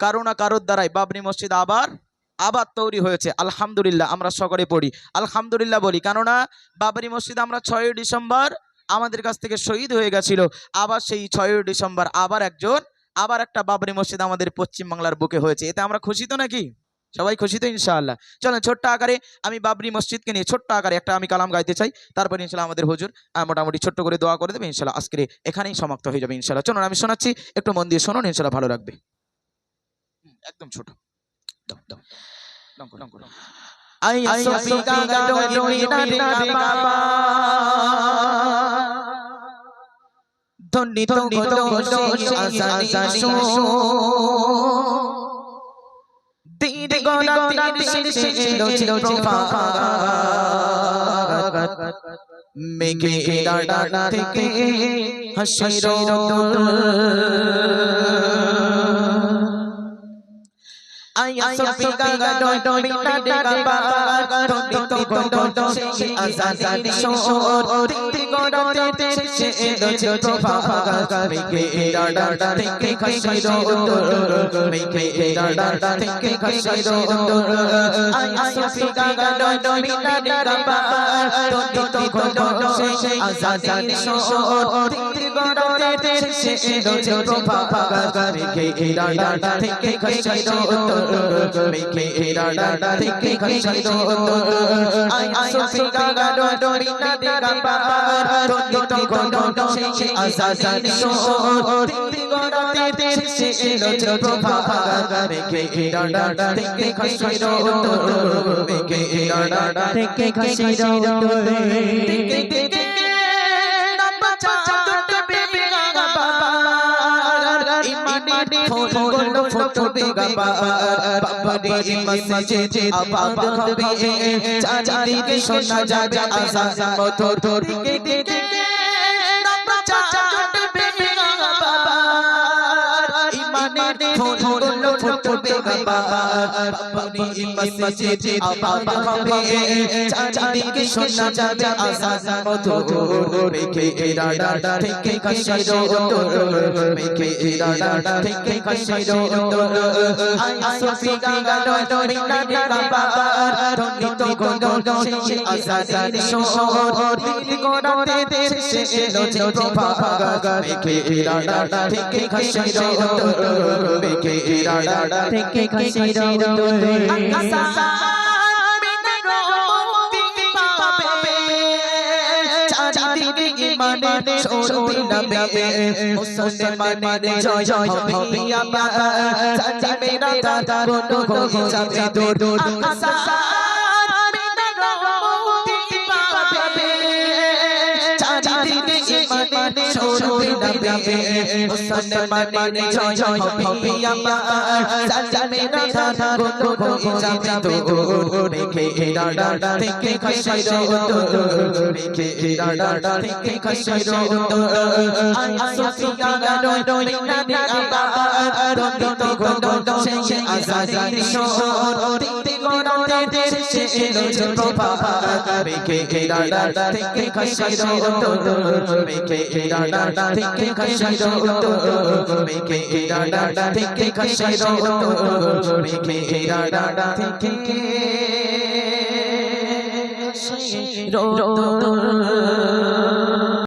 কারো না কারোর দ্বারাই বাবরি মসজিদ আবার আবার তৈরি হয়েছে। আলহামদুলিল্লাহ আমরা সকলে পড়ি আলহামদুলিল্লাহ বলি, কেননা বাবরি মসজিদ আমরা 6ই ডিসেম্বর আমাদের কাছ থেকে শহীদ হয়ে গেছিল। আবার সেই 6ই ডিসেম্বর আবার একটা বাবরি মসজিদ আমাদের পশ্চিমবাংলার বুকে হয়েছে। এতে আমরা খুশি তো নাকি? সবাই খুশি তো ইনশাআল্লাহ? চলেন ছোট্ট আকারে আমি বাবরি মসজিদকে নিয়ে ছোট্ট আকারে একটা আমি কালাম গাইতে চাই, তারপরে ইনশাআল্লাহ আমাদের হুজুর মোটামুটি ছোট্ট করে দোয়া করে দেবে ইনশাআল্লাহ। আজকে এখানেই সমাপ্ত হয়ে যাবে ইনশাআল্লাহ। চলুন আমি শোনাচ্ছি, একটু মন দিয়ে শুনুন, ইনশাআল্লাহ ভালো লাগবে। একদম ছোট মেঘে ডানা থেকে হাসির আয়া সফিকা ডয় ডয় মিনা গাবা তো গন্ডো সে আজান শোর তি গড়তে সে এলো চোপা মেঘে ডানা থেকে হাসির মেঘে ডানা থেকে হাসির আয়া সফিকা ডয় ডয় মিনা গাবা তো গন্ডো সে আজান শোর তি গড়তে সে এলো চোপা মেঘে ডানা থেকে হাসির মেঘে ডানা থেকে হাসির আয়া সফিকা ডয় মিনা গাবা তো গন্ডো সে আজান শোর তি গড়তে সে এলো চোপা মেঘে ডানা থেকে হাসির মেঘে ডানা থেকে হাসির বাবরি মসজিদ আবাদ হবে চারিদিকে শোনা যাবে আজান মধুর বাবরি মসজিদ আবাদ হবে চারিদিকে শোনা যাবে আজান মধুর মেঘে ডানা থেকে হাসির মেঘে ডানা থেকে হাসির আয়া সফিকা ডয় মিনা গাবা তো গন্ডো সে আজান শোর তি গড়তে সে এলো চোপা মেঘে ডানা থেকে হাসির মেঘে ডানা থেকে হাসির চারিদিকে ইমানের শক্তি নামে মুসলমানের জয় হবে আবার জাতি মেরা দারুন হয়ে যাবে দূর চারিদিকে ইমানের শক্তি নামে মুসলমানের জয় হবে আবার জাতি মেরা দারুন হয়ে যাবে দূর মেঘে ডানা থেকে হাসির মেঘে ডানা থেকে হাসির আয়া সফিকা ডয় মিনা গাবা তো গন্ডো সে আজান শোর তি গড়তে সে এলো চোপা মেঘে ডানা থেকে হাসির মেঘে ডানা থেকে হাসির মেঘে ডানা থেকে হাসির মেঘে ডানা থেকে হাসির